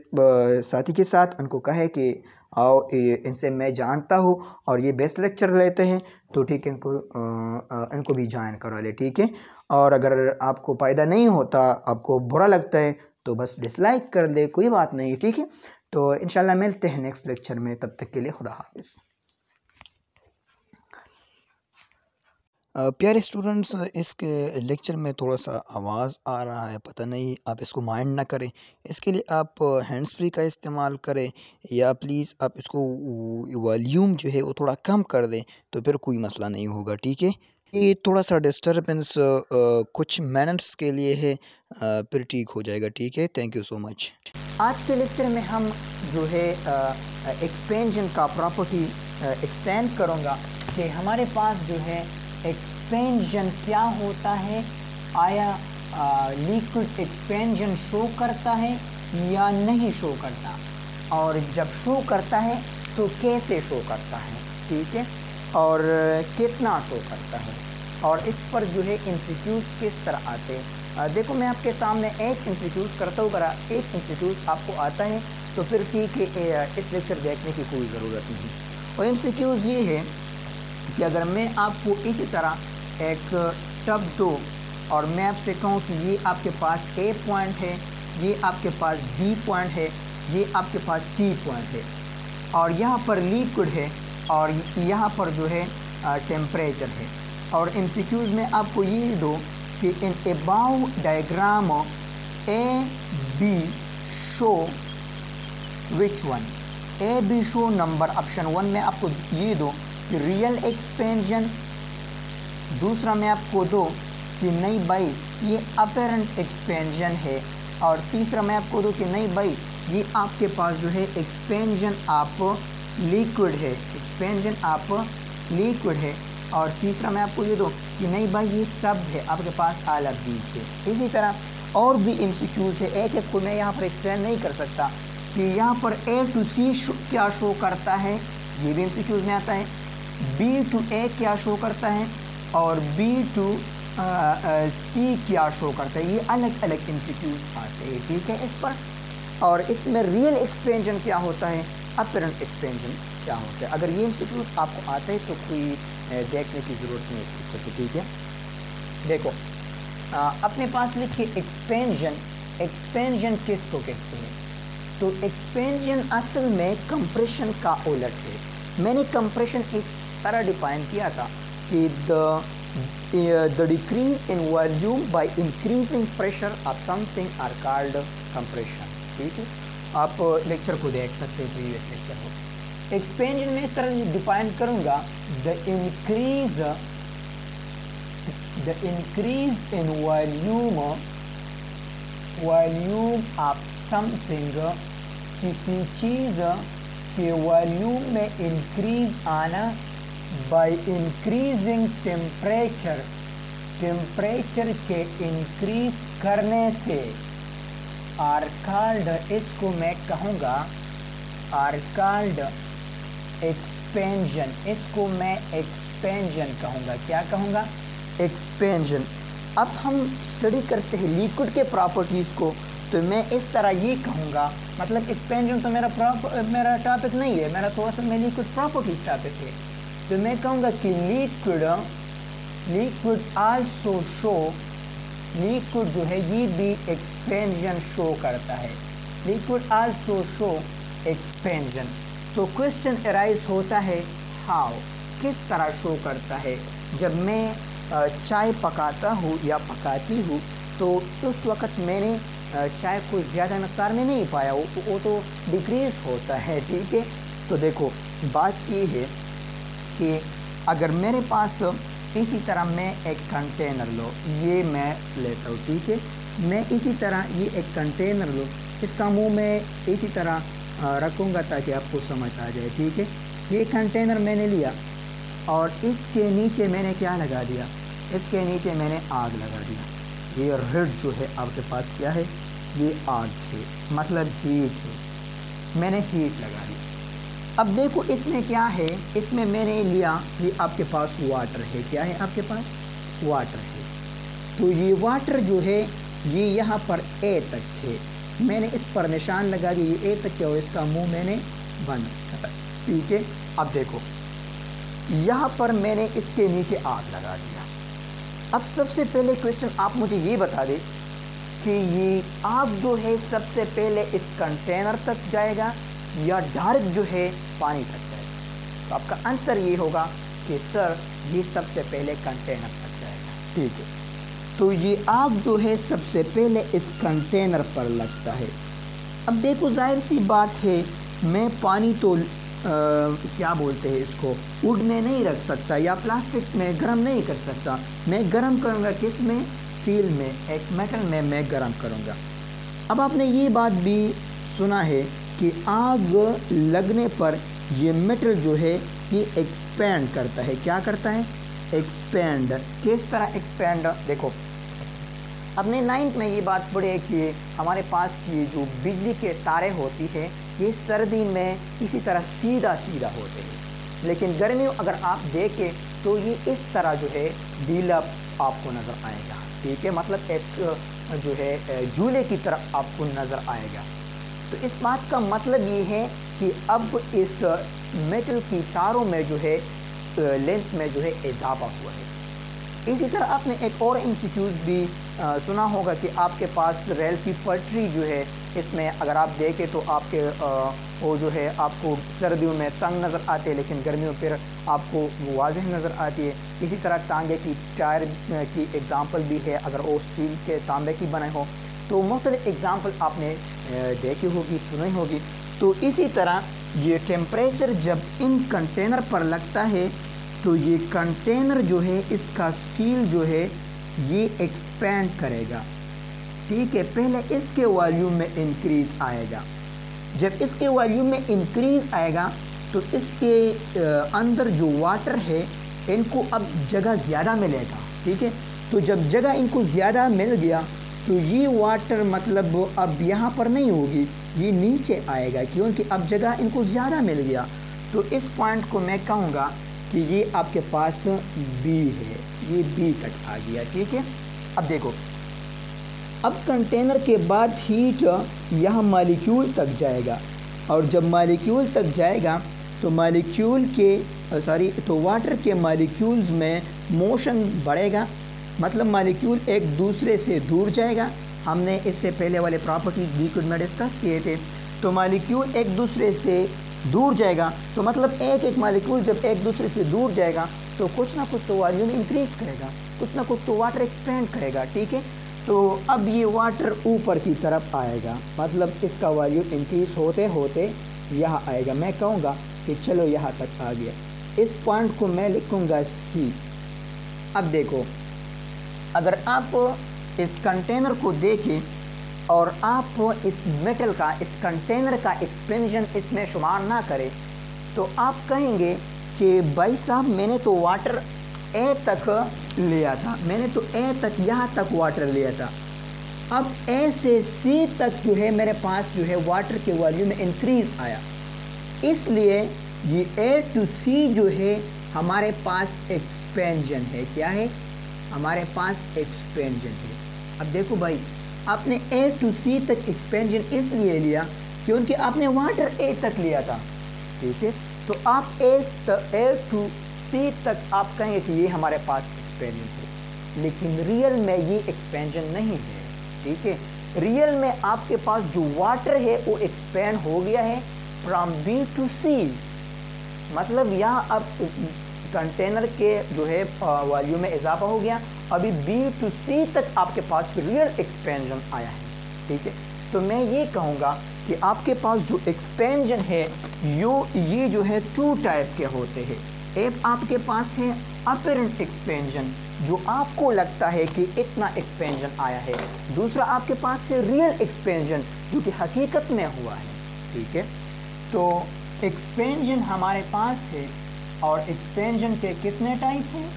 साथी के साथ उनको कहें कि और इनसे मैं जानता हूँ और ये बेस्ट लेक्चर लेते हैं, तो ठीक है, इनको भी ज्वाइन करा ले, ठीक है। और अगर आपको फ़ायदा नहीं होता, आपको बुरा लगता है, तो बस डिसलाइक कर ले, कोई बात नहीं, ठीक है। तो इंशाल्लाह मिलते हैं नेक्स्ट लेक्चर में, तब तक के लिए खुदा हाफिज़। प्यारे स्टूडेंट्स, इसके लेक्चर में थोड़ा सा आवाज़ आ रहा है, पता नहीं, आप इसको माइंड ना करें। इसके लिए आप हैंड्स फ्री का इस्तेमाल करें, या प्लीज़ आप इसको वॉल्यूम जो है वो थोड़ा कम कर दें, तो फिर कोई मसला नहीं होगा, ठीक है। ये थोड़ा सा डिस्टर्बेंस कुछ मिनट्स के लिए है, फिर ठीक हो जाएगा, ठीक है। Thank you so much. आज के लेक्चर में हम जो है एक्सपेंशन का प्रॉपर्टी एक्सप्लेन करूँगा कि हमारे पास जो है एक्सपेंशन क्या होता है, आया लिक्विड एक्सपेंशन शो करता है या नहीं शो करता, और जब शो करता है तो कैसे शो करता है, ठीक है, और कितना शो करता है, और इस पर जो है इंस्टीट्यूट किस तरह आते हैं। देखो, मैं आपके सामने एक इंस्टीट्यूट करता हूँ, अगर एक इंस्टीट्यूट आपको आता है तो फिर ठीक है, इस लेक्चर देखने की कोई ज़रूरत नहीं। और इंस्टीट्यूट ये है कि अगर मैं आपको इसी तरह एक टब दो और मैं आपसे कहूँ कि ये आपके पास ए पॉइंट है, ये आपके पास बी पॉइंट है, ये आपके पास सी पॉइंट है, और यहाँ पर लिक्विड है और यहाँ पर जो है टेम्परेचर है, और एमसीक्यूज़ में आपको ये दो कि in above diagram A B show which one, A B show number, option 1 में आपको ये दो कि रियल एक्सपेंशन, दूसरा में आपको दो कि नहीं भाई ये अपेरेंट एक्सपेंशन है, और तीसरा मैं आपको दो कि नहीं भाई ये आपके पास जो है एक्सपेंशन आप लिक्विड है, एक्सपेंशन आप लिक्विड है, और तीसरा मैं आपको ये दो कि नहीं भाई ये सब है आपके पास ऑल ऑफ दीस है। इसी तरह और भी एमसीक्यूज़ है, एक एक को मैं यहाँ पर एक्सप्लेन नहीं कर सकता कि यहाँ पर ए टू सी क्या शो करता है, ये भी एमसीक्यूज़ में आता है, बी टू ए क्या शो करता है, और बी टू सी क्या शो करता है, ये अलग अलग एमसीक्यूज़ आते हैं, ठीक है, इस पर। और इसमें रियल एक्सपेंशन क्या होता है, अपेरेंट एक्सपेंशन क्या होता है। अगर ये एमसीक्यूज़ आपको आते हैं तो कोई देखने की ज़रूरत नहीं है, ठीक है। देखो, अपने पास लिखे एक्सपेंशन, एक्सपेंशन किसको कहते हैं, तो एक्सपेंशन असल में कंप्रेशन का उलट है। मैंने कंप्रेशन इस तरह डिफाइन किया था कि the decrease in volume by increasing pressure of something are called compression, ठीक है। आप लेक्चर को देख सकते हैं, प्रीवियस लेक्चर को। एक्सपेंशन में इस तरह डिफाइन करूंगा, the increase in volume of something, किसी चीज़ के वॉल्यूम में इंक्रीज आना बाय इंक्रीजिंग टेम्परेचर, टेम्परेचर के इंक्रीज करने से, आर कॉल्ड, इसको मैं कहूँगा आर कॉल्ड एक्सपेंशन, इसको मैं एक्सपेंशन कहूँगा, क्या कहूँगा, एक्सपेंशन। अब हम स्टडी करते हैं लिक्विड के प्रॉपर्टीज़ को, तो मैं इस तरह ये कहूँगा, मतलब एक्सपेंशन तो मेरा टॉपिक नहीं है, मेरा थोड़ा सा मैं लिक्विड प्रॉपर्टीज टॉपिक है, तो मैं कहूँगा कि लिक्विड आल्सो शो, लिक्विड जो है ये भी एक्सपेंशन शो करता है, लिक्विड आल्सो शो एक्सपेंशन। तो क्वेश्चन अराइज होता है, हाउ, किस तरह शो करता है। जब मैं चाय पकाता हूँ या पकाती हूँ तो उस वक़्त मैंने चाय को ज़्यादा मकदार में नहीं पाया, वो तो डिक्रीज़ होता है, ठीक है। तो देखो, बात ये है कि अगर मेरे पास इसी तरह मैं एक कंटेनर लो, ये मैं लेता हूँ, ठीक है, मैं इसी तरह ये एक कंटेनर लो, इसका मुंह मैं इसी तरह रखूँगा ताकि आपको समझ आ जाए, ठीक है। ये कंटेनर मैंने लिया और इसके नीचे मैंने क्या लगा दिया, इसके नीचे मैंने आग लगा दिया। ये रेड जो है आपके पास क्या है, ये आग है, मतलब हीट है, मैंने हीट लगा दी। अब देखो इसमें क्या है, इसमें मैंने लिया, ये आपके पास वाटर है, क्या है आपके पास, वाटर है। तो ये वाटर जो है ये यहाँ पर ए तक है, मैंने इस पर निशान लगा दिया, ये ए तक है, और इसका मुंह मैंने बंद कर। ठीक है, अब देखो यहाँ पर मैंने इसके नीचे आग लगा दिया। अब सबसे पहले क्वेश्चन आप मुझे ये बता दें कि ये आग जो है सबसे पहले इस कंटेनर तक जाएगा या डायरेक्ट जो है पानी तक जाएगा। तो आपका आंसर ये होगा कि सर ये सबसे पहले कंटेनर तक जाएगा। ठीक है, तो ये आग जो है सबसे पहले इस कंटेनर पर लगता है। अब देखो जाहिर सी बात है, मैं पानी तो क्या बोलते हैं इसको, वुड में नहीं रख सकता या प्लास्टिक में गर्म नहीं कर सकता। मैं गर्म करूँगा किस में, स्टील में, एक मेटल में मैं गर्म करूँगा। अब आपने ये बात भी सुना है कि आग लगने पर ये मेटल जो है ये एक्सपेंड करता है। क्या करता है? एक्सपेंड। किस तरह एक्सपेंड? देखो अपने 9th में ये बात पढ़े कि हमारे पास ये जो बिजली के तारे होती है ये सर्दी में इसी तरह सीधा सीधा होते हैं, लेकिन गर्मियों अगर आप देखें तो ये इस तरह जो है ढीला आपको नज़र आएगा। ठीक है, मतलब एक जो है झूले की तरह आपको नज़र आएगा। तो इस बात का मतलब ये है कि अब इस मेटल की तारों में जो है लेंथ में जो है इजाफा हुआ है। इसी तरह आपने एक और एमसीक्यूज भी सुना होगा कि आपके पास रेल की पटरी जो है, इसमें अगर आप देखें तो आपके वो जो है आपको सर्दियों में तंग नज़र आते हैं, लेकिन गर्मियों फिर आपको वाज़ेह नज़र आती है। इसी तरह टांगे की टायर की एग्ज़ाम्पल भी है, अगर वो स्टील के तांबे की बने हो तो मुख्तलिफ एग्ज़ाम्पल आपने देखी होगी, सुनी होगी। तो इसी तरह ये टेम्परेचर जब इन कंटेनर पर लगता है तो ये कंटेनर जो है इसका स्टील जो है ये एक्सपेंड करेगा। ठीक है, पहले इसके वॉल्यूम में इंक्रीज़ आएगा। जब इसके वॉल्यूम में इंक्रीज़ आएगा तो इसके अंदर जो वाटर है इनको अब जगह ज़्यादा मिलेगा। ठीक है, तो जब जगह इनको ज़्यादा मिल गया तो ये वाटर मतलब अब यहाँ पर नहीं होगी, ये नीचे आएगा क्योंकि अब जगह इनको ज़्यादा मिल गया। तो इस पॉइंट को मैं कहूँगा कि ये आपके पास बी है, ये बी तक आ गया। ठीक है, अब देखो अब कंटेनर के बाद हीट यहाँ मॉलिक्यूल तक जाएगा, और जब मॉलिक्यूल तक जाएगा तो मॉलिक्यूल के तो वाटर के मॉलिक्यूल्स में मोशन बढ़ेगा, मतलब मॉलिक्यूल एक दूसरे से दूर जाएगा। हमने इससे पहले वाले प्रॉपर्टीज लिक्विड में डिस्कस किए थे। तो मॉलिक्यूल एक दूसरे से दूर जाएगा, तो मतलब एक एक मॉलिक्यूल जब एक दूसरे से दूर जाएगा तो कुछ ना कुछ तो वॉल्यूम इंक्रीज़ करेगा, कुछ ना कुछ तो वाटर एक्सपेंड करेगा। ठीक है, तो अब ये वाटर ऊपर की तरफ आएगा, मतलब इसका वॉल्यूम इंक्रीज़ होते होते यहाँ आएगा। मैं कहूँगा कि चलो यहाँ तक आ गया। इस पॉइंट को मैं लिखूँगा सी। अब देखो अगर आप इस कंटेनर को देखें और आप इस मेटल का, इस कंटेनर का एक्सपेंशन इसमें शुमार ना करें तो आप कहेंगे कि भाई साहब मैंने तो वाटर ए तक लिया था, मैंने तो ए तक यहाँ तक वाटर लिया था, अब ए से सी तक जो है मेरे पास जो है वाटर के वॉल्यूम में इंक्रीज़ आया, इसलिए ये ए टू सी जो है हमारे पास एक्सपेंशन है। क्या है? हमारे पास एक्सपेंशन है। अब देखो भाई आपने ए टू सी तक एक्सपेंशन इसलिए लिया क्योंकि आपने वाटर ए तक लिया था। ठीक है, तो आप ए टू सी तक आप कहेंगे कि ये हमारे पास एक्सपेंशन है, लेकिन रियल में ये एक्सपेंशन नहीं है। ठीक है, रियल में आपके पास जो वाटर है वो एक्सपेंड हो गया है फ्रॉम बी टू सी, मतलब यहाँ अब कंटेनर के जो है वॉल्यूम में इजाफा हो गया, अभी बी टू सी तक आपके पास रियल एक्सपेंशन आया है। ठीक है, तो मैं ये कहूँगा कि आपके पास जो एक्सपेंशन है ये जो है 2 टाइप के होते हैं। एक आपके पास है अपरेंट एक्सपेंशन, जो आपको लगता है कि इतना एक्सपेंशन आया है। दूसरा आपके पास है रियल एक्सपेंशन, जो कि हकीकत में हुआ है। ठीक है, तो एक्सपेंशन हमारे पास है, और एक्सपेंशन के कितने टाइप हैं?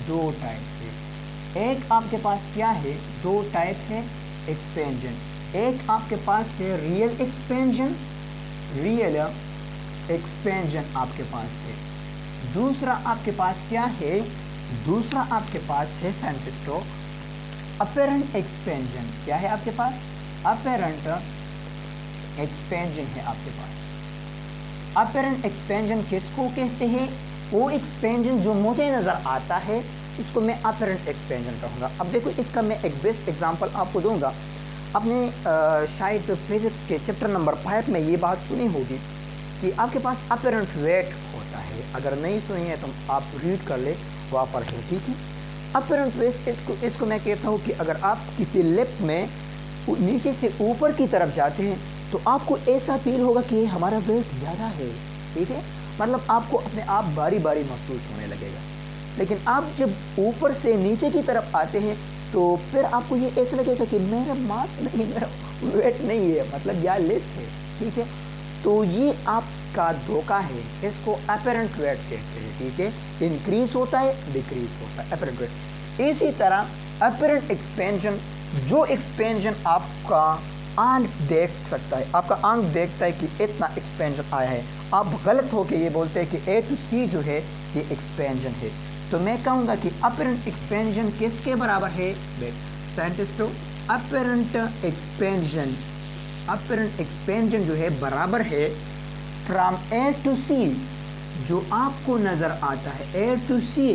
2 टाइप है। एक आपके पास क्या है? 2 टाइप है एक्सपेंशन। एक आपके पास है रियल एक्सपेंशन, रियल एक्सपेंशन आपके पास है। दूसरा आपके पास क्या है? दूसरा आपके पास है साइंटिस्टों अपरेंट एक्सपेंशन। क्या है आपके पास? अपरेंट एक्सपेंशन है आपके पास। अपरेंट एक्सपेंशन किसको कहते हैं? वो एक्सपेंशन जो मुझे नज़र आता है उसको मैं अपरेंट एक्सपेंशन कहूँगा। अब देखो इसका मैं एक बेस्ट एग्जांपल आपको दूंगा। आपने शायद फिजिक्स के चैप्टर नंबर 5 में ये बात सुनी होगी कि आपके पास अपरेंट वेट होता है। अगर नहीं सुनी है तो आप रीड कर ले, वहाँ पर है, ठीक है। अपरेंट वेट इसको मैं कहता हूँ कि अगर आप किसी लिफ्ट में नीचे से ऊपर की तरफ जाते हैं तो आपको ऐसा फील होगा कि हमारा वेट ज़्यादा है, ठीक है। मतलब आपको अपने आप बारी बारी महसूस होने लगेगा। लेकिन आप जब ऊपर से नीचे की तरफ आते हैं तो फिर आपको ये ऐसा लगेगा कि मेरा मास नहीं, मेरा वेट नहीं है, मतलब या लेस है, ठीक है। तो ये आपका धोखा है, इसको अपरेंट वेट कहते हैं, ठीक है। इंक्रीज होता है, डिक्रीज होता है अपरेंट वेट। इसी तरह अपरेंट एक्सपेंशन, जो एक्सपेंशन आपका आंख देख सकता है, आपका आंख देखता है कि इतना एक्सपेंशन आया है, आप गलत हो के ये बोलते हैं कि ए टू सी जो है ये एक्सपेंशन है, तो मैं कहूँगा कि अपरेंट एक्सपेंशन किसके बराबर है? साइंटिस्टों, अपरेंट एक्सपेंशन जो है बराबर है फ्रॉम ए टू सी, जो आपको नज़र आता है ए टू सी,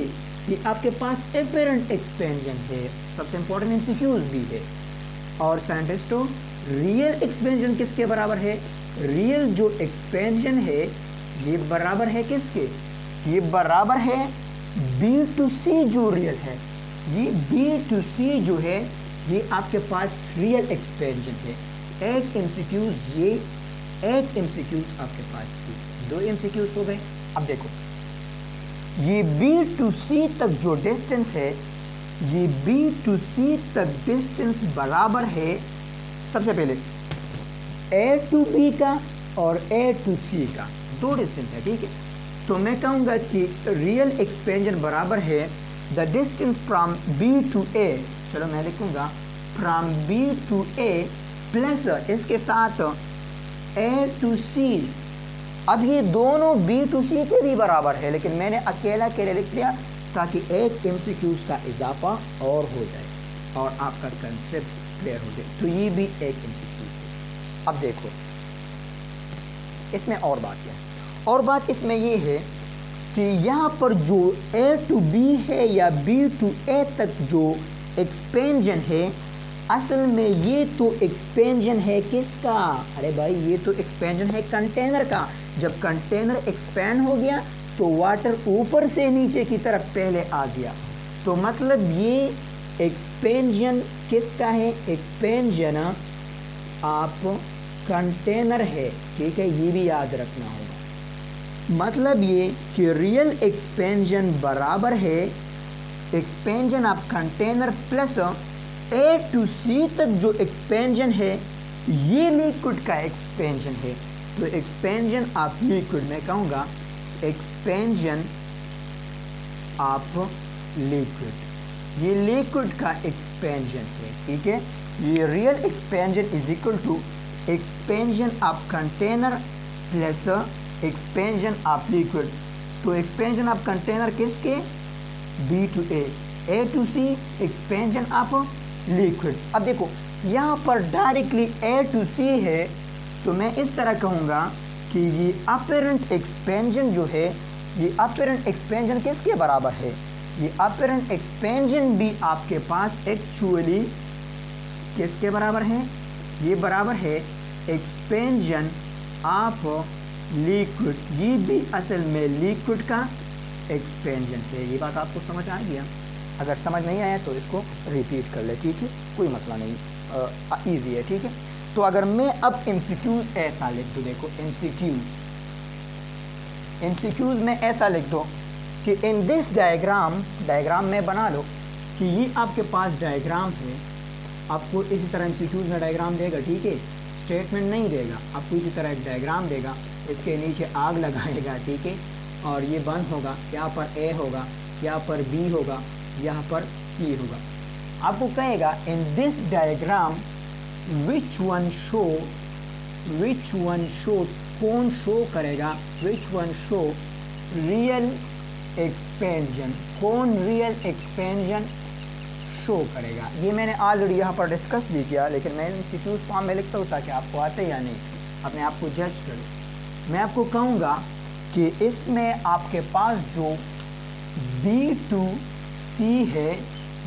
ये आपके पास अपरेंट एक्सपेंशन है। सबसे इंपॉर्टेंट एमसीक्यूज भी है। और साइंटिस्टों, रियल एक्सपेंशन किसके बराबर है? रियल जो एक्सपेंशन है ये बराबर है किसके? ये बराबर है बी टू सी जो रियल है। ये बी टू सी जो है ये आपके पास रियल एक्सपेंशन है। एक एमसीक्यूज ये, एक एमसीक्यूज आपके पास ये, दो एमसीक्यूज हो गए। अब देखो ये बी टू सी तक जो डिस्टेंस है, ये बी टू सी तक डिस्टेंस बराबर है सबसे पहले ए टू बी का और ए टू सी का, दो डिस्टेंस है, ठीक है। तो मैं कहूँगा कि रियल एक्सपेंशन बराबर है the distance from B to A, चलो मैं लिखूँगा from B to A plus इसके साथ ए टू सी। अब ये दोनों बी टू सी के भी बराबर है, लेकिन मैंने अकेला के लिए लिख दिया ताकि एक एमसीक्यूज का इजाफा और हो जाए और आपका कंसेप्ट क्लियर हो जाए। तो ये भी एक एमसीक्यूज है। अब देखो इसमें और बात क्या है, और बात इसमें ये है कि यहाँ पर जो ए टू बी है या बी टू ए तक जो एक्सपेंशन है, असल में ये तो एक्सपेंशन है किसका? अरे भाई ये तो एक्सपेंशन है कंटेनर का। जब कंटेनर एक्सपेंड हो गया तो वाटर ऊपर से नीचे की तरफ पहले आ गया, तो मतलब ये एक्सपेंशन किसका है? एक्सपेंशन आप कंटेनर है, ठीक है, ये भी याद रखना होगा। मतलब ये कि रियल एक्सपेंशन बराबर है expansion of container plus A to C तक जो एक्सपेंशन है ये लिक्विड का एक्सपेंशन है। तो एक्सपेंशन ऑफ लिक्विड मैं कहूँगा एक्सपेंशन ऑफ लिक्विड, ये लिक्विड का एक्सपेंशन है, ठीक है। ये real expansion is equal to expansion of container plus expansion of liquid. तो एक्सपेंशन ऑफ कंटेनर किसके? B to A to C expansion of liquid. अब देखो यहाँ पर डायरेक्टली ए टू सी है, तो मैं इस तरह कहूँगा कि ये अपरेंट एक्सपेंशन जो है, ये अपरेंट एक्सपेंशन किसके बराबर है? ये अपरेंट एक्सपेंशन भी आपके पास एक्चुअली किसके बराबर है? ये बराबर है एक्सपेंशन ऑफ लिक्विड, ये भी असल में लिक्विड का एक्सपेंशन है। ये बात आपको समझ आ गया? अगर समझ नहीं आया तो इसको रिपीट कर ले, ठीक है, कोई मसला नहीं, इजी है, ठीक है। तो अगर मैं अब एमसीक्यूज ऐसा लिख दूँ, देखो एमसीक्यूज में ऐसा लिख दो कि इन दिस डायग्राम में बना लो कि ये आपके पास डायग्राम है, आपको इसी तरह एमसीक्यूज में डायग्राम देगा, ठीक है, स्टेटमेंट नहीं देगा, आपको इसी तरह एक डायग्राम देगा, इसके नीचे आग लगाएगा, ठीक है, और ये बंद होगा, यहाँ पर ए होगा, यहाँ पर बी होगा, यहाँ पर सी होगा। आपको कहेगा in this diagram which one show, कौन शो करेगा? Which one show real expansion, कौन रियल एक्सपेंशन शो करेगा? ये मैंने ऑलरेडी यहाँ पर डिस्कस भी किया, लेकिन मैं एमसीक्यूज फॉर्म में लिखता हूँ ताकि आपको आते या नहीं, अपने आप को जज करो। मैं आपको कहूँगा कि इसमें आपके पास जो B2C है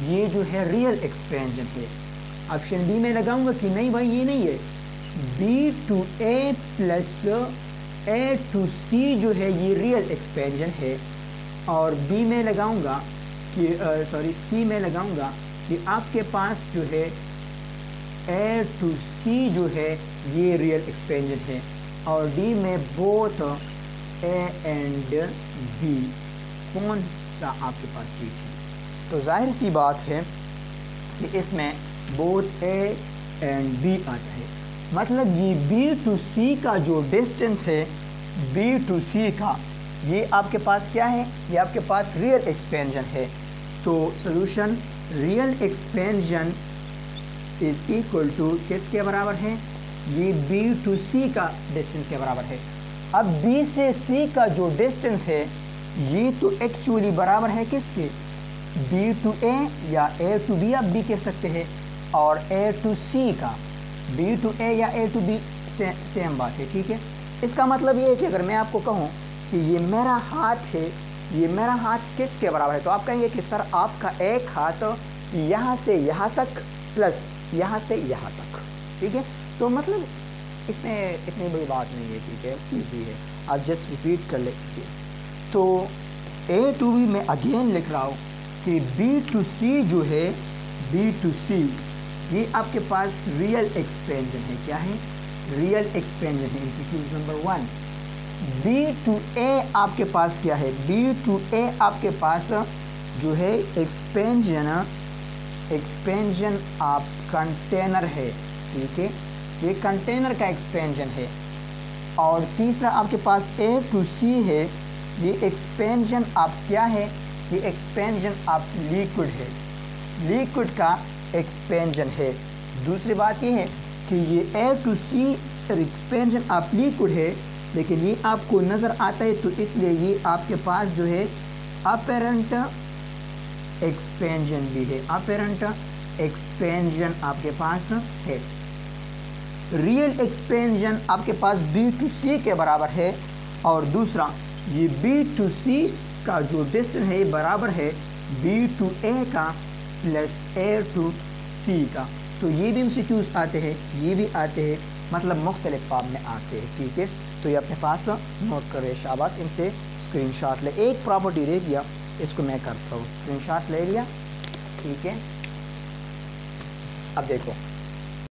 ये जो है रियल एक्सपेंशन है। ऑप्शन बी में लगाऊंगा कि नहीं भाई ये नहीं है, B2A प्लस A2C जो है ये रियल एक्सपेंशन है। और बी में लगाऊंगा कि सी में लगाऊंगा कि आपके पास जो है A2C जो है ये रियल एक्सपेंशन है। और डी में बोथ A एंड B कौन सा आपके पास ठीक है? तो जाहिर सी बात है कि इसमें बोथ A एंड B आता है। मतलब ये B2C का जो डिस्टेंस है B2C का, ये आपके पास क्या है? ये आपके पास रियल एक्सपेंशन है। तो solution real expansion is equal to किसके बराबर है? ये B2C का डिस्टेंस के बराबर है। अब B से C का जो डिस्टेंस है ये तो एक्चुअली बराबर है किसके? B2A या A to B आप भी कह सकते हैं, और A to C का। B2A या A to B सेम बात है, ठीक है। इसका मतलब ये है कि अगर मैं आपको कहूँ कि ये मेरा हाथ है, ये मेरा हाथ किसके बराबर है, तो आप कहेंगे कि सर आपका एक हाथ यहाँ से यहाँ तक प्लस यहाँ से यहाँ तक, ठीक है। तो मतलब इसमें इतनी बड़ी बात नहीं है, ठीक है, इजी है, आप जस्ट रिपीट कर लीजिए। तो A to B में अगेन लिख रहा हूँ कि B2C जो है, B2C ये आपके पास रियल एक्सपेंशन है। क्या है? रियल एक्सपेंशन है। MCQs number 1। B2A आपके पास क्या है? B2A आपके पास जो है एक्सपेंशन आप कंटेनर है, ठीक है, ये कंटेनर का एक्सपेंशन है। और तीसरा आपके पास A2C है, ये एक्सपेंशन आप क्या है? ये एक्सपेंशन आप लिक्विड है, लिक्विड का एक्सपेंशन है। दूसरी बात ये है कि ये A2C एक्सपेंशन आप लिक्विड है, लेकिन ये आपको नज़र आता है, तो इसलिए ये आपके पास जो है अपेरेंट एक्सपेंशन भी है, अपेरेंट एक्सपेंशन आपके पास है। रियल एक्सपेंशन आपके पास B2C के बराबर है, और दूसरा ये B2C का जो डिस्टेंस है ये बराबर है B2A का प्लस A2C का। तो ये भी MCQs आते हैं, ये भी आते हैं, मतलब मुख्तलिफ फॉर्म में आते हैं, ठीक है। तो ये अपने पास नोट करें, शाबाश, इनसे स्क्रीनशॉट ले। एक प्रॉपर्टी रह गया, इसको मैं करता हूँ, स्क्रीनशॉट ले लिया, ठीक है। अब देखो